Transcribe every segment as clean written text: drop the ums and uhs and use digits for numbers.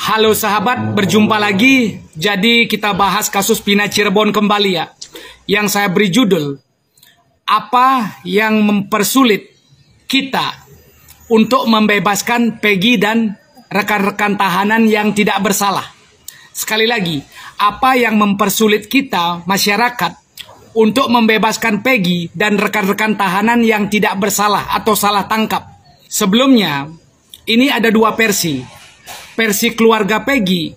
Halo sahabat, berjumpa lagi. Jadi kita bahas kasus Pina Cirebon kembali ya. Yang saya beri judul, apa yang mempersulit kita untuk membebaskan Peggy dan rekan-rekan tahanan yang tidak bersalah. Sekali lagi, apa yang mempersulit kita, masyarakat, untuk membebaskan Peggy dan rekan-rekan tahanan yang tidak bersalah atau salah tangkap. Sebelumnya, ini ada dua versi. Versi keluarga Peggy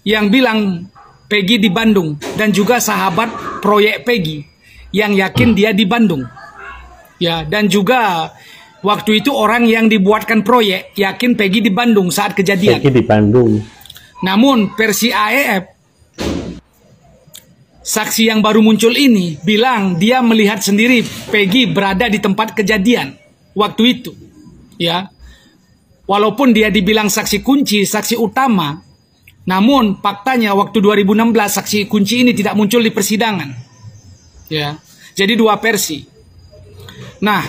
yang bilang Peggy di Bandung, dan juga sahabat proyek Peggy yang yakin dia di Bandung. Ya, dan juga waktu itu orang yang dibuatkan proyek yakin Peggy di Bandung saat kejadian. Peggy di Bandung. Namun versi AEF, saksi yang baru muncul ini bilang dia melihat sendiri Peggy berada di tempat kejadian waktu itu. Ya. Walaupun dia dibilang saksi kunci, saksi utama, namun faktanya waktu 2016 saksi kunci ini tidak muncul di persidangan. Ya. Jadi dua versi. Nah,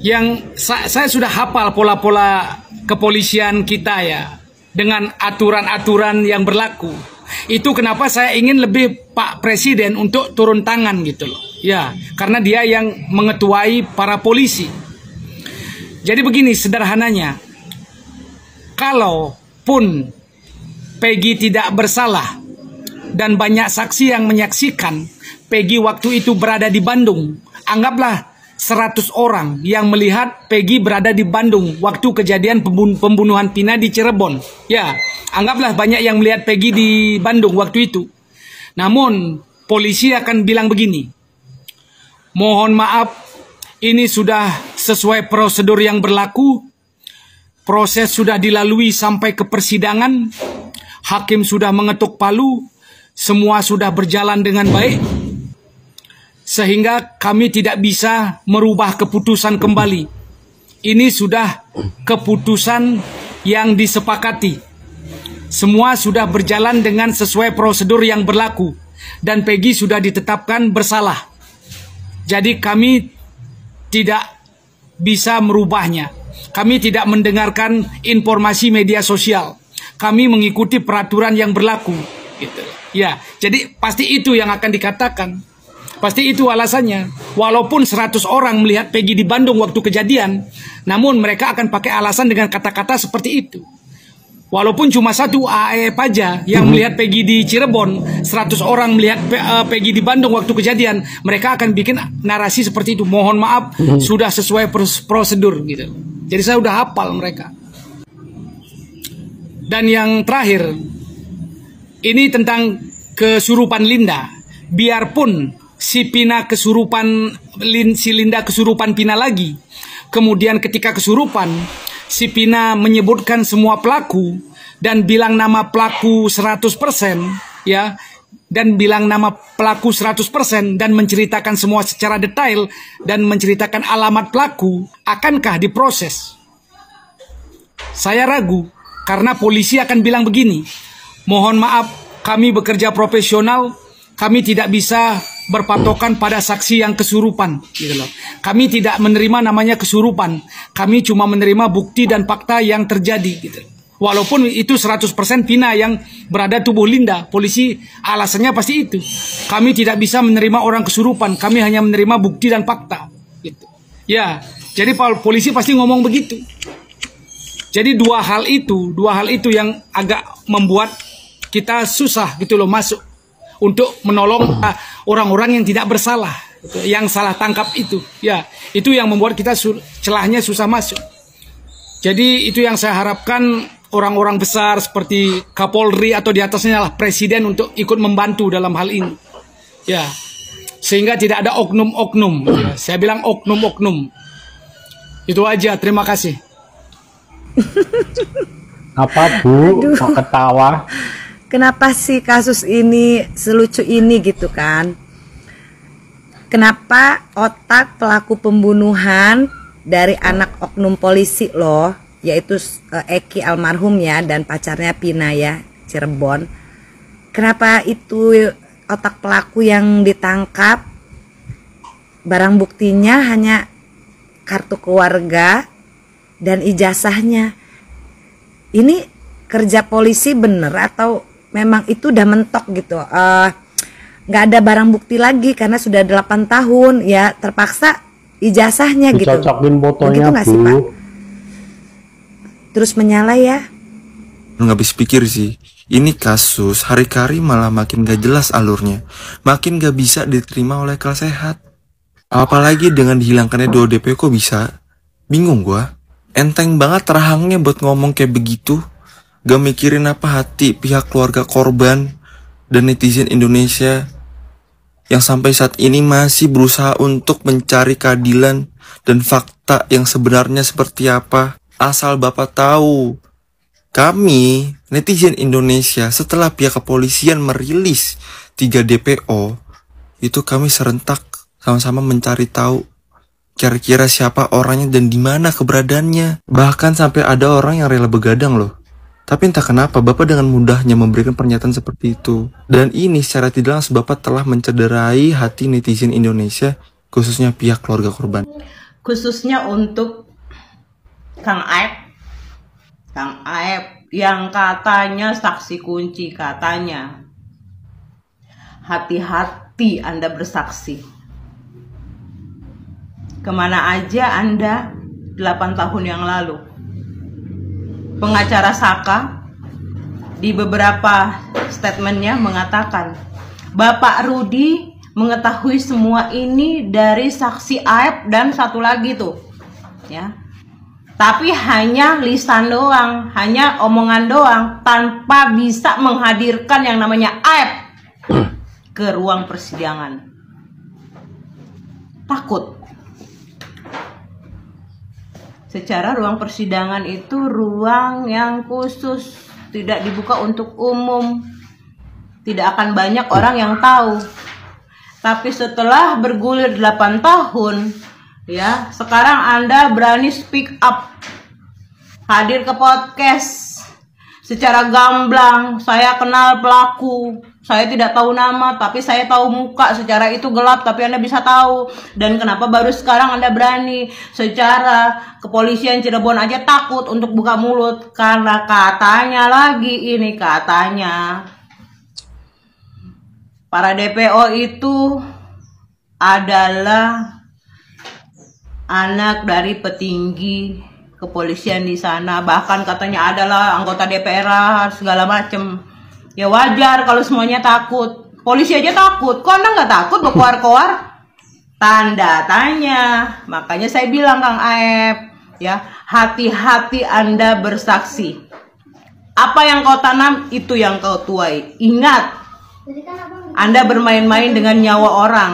yang saya sudah hafal pola-pola kepolisian kita ya, dengan aturan-aturan yang berlaku. Itu kenapa saya ingin lebih Pak Presiden untuk turun tangan gitu loh. Ya, karena dia yang mengetuai para polisi. Jadi begini sederhananya. Kalaupun Peggy tidak bersalah dan banyak saksi yang menyaksikan Peggy waktu itu berada di Bandung, anggaplah 100 orang yang melihat Peggy berada di Bandung waktu kejadian pembunuhan Pina di Cirebon. Ya, anggaplah banyak yang melihat Peggy di Bandung waktu itu. Namun, polisi akan bilang begini, mohon maaf, ini sudah sesuai prosedur yang berlaku, proses sudah dilalui sampai ke persidangan, hakim sudah mengetuk palu, semua sudah berjalan dengan baik, sehingga kami tidak bisa merubah keputusan kembali. Ini sudah keputusan yang disepakati. Semua sudah berjalan dengan sesuai prosedur yang berlaku, dan Peggy sudah ditetapkan bersalah. Jadi kami tidak bisa merubahnya. Kami tidak mendengarkan informasi media sosial. Kami mengikuti peraturan yang berlaku. Gitu. Ya, jadi pasti itu yang akan dikatakan. Pasti itu alasannya. Walaupun 100 orang melihat Peggy di Bandung waktu kejadian, namun mereka akan pakai alasan dengan kata-kata seperti itu. Walaupun cuma satu AEF aja yang melihat Peggy di Cirebon, 100 orang melihat Peggy di Bandung waktu kejadian, mereka akan bikin narasi seperti itu. Mohon maaf, sudah sesuai prosedur gitu. Jadi saya udah hafal mereka. Dan yang terakhir, ini tentang kesurupan Linda. Biarpun si Linda kesurupan Pina lagi. Kemudian ketika kesurupan, si Pina menyebutkan semua pelaku dan bilang nama pelaku 100%, ya. Dan bilang nama pelaku 100% dan menceritakan semua secara detail dan menceritakan alamat pelaku, akankah diproses? Saya ragu, karena polisi akan bilang begini, mohon maaf, kami bekerja profesional, kami tidak bisa berpatokan pada saksi yang kesurupan, gitu loh. Kami tidak menerima namanya kesurupan, kami cuma menerima bukti dan fakta yang terjadi, gitu. Walaupun itu 100% Pina yang berada tubuh Linda, polisi alasannya pasti itu. Kami tidak bisa menerima orang kesurupan, kami hanya menerima bukti dan fakta. Gitu. Ya, jadi polisi pasti ngomong begitu. Jadi dua hal itu yang agak membuat kita susah gitu loh masuk untuk menolong orang-orang yang tidak bersalah, gitu, yang salah tangkap itu. Ya, itu yang membuat kita celahnya susah masuk. Jadi itu yang saya harapkan orang-orang besar seperti Kapolri atau di atasnya lah Presiden untuk ikut membantu dalam hal ini. Ya, sehingga tidak ada oknum-oknum. Ya, saya bilang oknum-oknum. Itu aja, terima kasih. Apa Bu? Aduh. Kok ketawa? Kenapa sih kasus ini selucu ini gitu kan? Kenapa otak pelaku pembunuhan dari anak oknum polisi loh, yaitu Eki almarhum ya, dan pacarnya Pina ya, Cirebon. Kenapa itu otak pelaku yang ditangkap, barang buktinya hanya kartu keluarga dan ijazahnya? Ini kerja polisi bener atau memang itu udah mentok gitu, nggak ada barang bukti lagi karena sudah 8 tahun ya, terpaksa ijazahnya gitu. Dicocokin fotonya, begitu nggak sih, Bu? Pak? Terus menyala ya. Nggak habis pikir sih, ini kasus hari-hari malah makin gak jelas alurnya, makin gak bisa diterima oleh akal sehat. Apalagi dengan dihilangkannya 2 DP kok bisa? Bingung gua. Enteng banget terahangnya buat ngomong kayak begitu. Gak mikirin apa hati pihak keluarga korban dan netizen Indonesia yang sampai saat ini masih berusaha untuk mencari keadilan dan fakta yang sebenarnya seperti apa. Asal Bapak tahu, kami, netizen Indonesia, setelah pihak kepolisian merilis 3 DPO, itu kami serentak sama-sama mencari tahu kira-kira siapa orangnya dan di mana keberadaannya. Bahkan sampai ada orang yang rela begadang loh. Tapi entah kenapa Bapak dengan mudahnya memberikan pernyataan seperti itu. Dan ini secara tidak langsung Bapak telah mencederai hati netizen Indonesia, khususnya pihak keluarga korban. Khususnya untuk Kang Aep yang katanya saksi kunci, katanya hati-hati Anda bersaksi. Kemana aja Anda 8 tahun yang lalu? Pengacara Saka di beberapa statementnya mengatakan Bapak Rudi mengetahui semua ini dari saksi Aep dan satu lagi tuh ya. Tapi hanya lisan doang, hanya omongan doang, tanpa bisa menghadirkan yang namanya Aep ke ruang persidangan. Takut. Secara ruang persidangan itu ruang yang khusus, tidak dibuka untuk umum. Tidak akan banyak orang yang tahu. Tapi setelah bergulir 8 tahun, ya, sekarang Anda berani speak up, hadir ke podcast secara gamblang. Saya kenal pelaku, saya tidak tahu nama, tapi saya tahu muka. Secara itu gelap, tapi Anda bisa tahu. Dan kenapa baru sekarang Anda berani? Secara kepolisian Cirebon aja takut untuk buka mulut, karena katanya lagi, ini katanya para DPO itu adalah anak dari petinggi kepolisian di sana, bahkan katanya adalah anggota DPR segala macem. Ya wajar kalau semuanya takut. Polisi aja takut, kok Anda nggak takut berkoar-koar? Tanda tanya. Makanya saya bilang Kang Aep, ya, hati-hati Anda bersaksi. Apa yang kau tanam itu yang kau tuai. Ingat, Anda bermain-main dengan nyawa orang.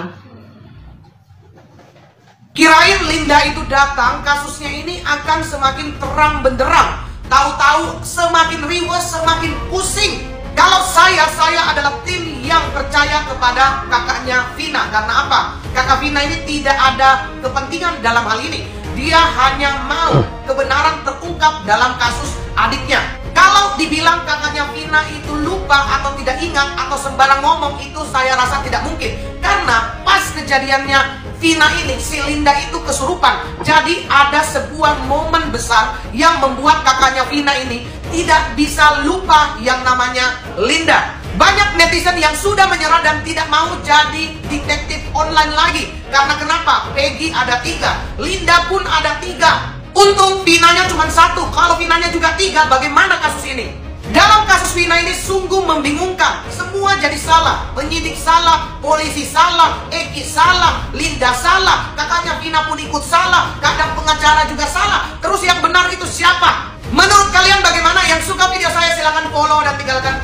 Kirain Linda itu datang, kasusnya ini akan semakin terang benderang. Tahu-tahu semakin riwes, semakin pusing. Kalau saya adalah tim yang percaya kepada kakaknya Vina. Karena apa? Kakak Vina ini tidak ada kepentingan dalam hal ini. Dia hanya mau kebenaran terungkap dalam kasus adiknya. Kalau dibilang kakaknya Vina itu lupa atau tidak ingat atau sembarang ngomong, itu saya rasa tidak mungkin. Karena pas kejadiannya Vina ini, si Linda itu kesurupan. Jadi ada sebuah momen besar yang membuat kakaknya Vina ini tidak bisa lupa yang namanya Linda. Banyak netizen yang sudah menyerah dan tidak mau jadi detektif online lagi. Karena kenapa? Peggy ada 3, Linda pun ada 3. Untung Vinanya cuma 1. Kalau Vinanya juga 3, bagaimana kasus ini? Dalam kasus Vina ini sungguh membingungkan. Semua jadi salah. Penyidik salah, polisi salah, Eki salah, Linda salah, kakaknya Vina pun ikut salah, kadang pengacara juga salah. Terus yang benar itu siapa? Menurut kalian bagaimana? Yang suka video saya silahkan follow dan tinggalkan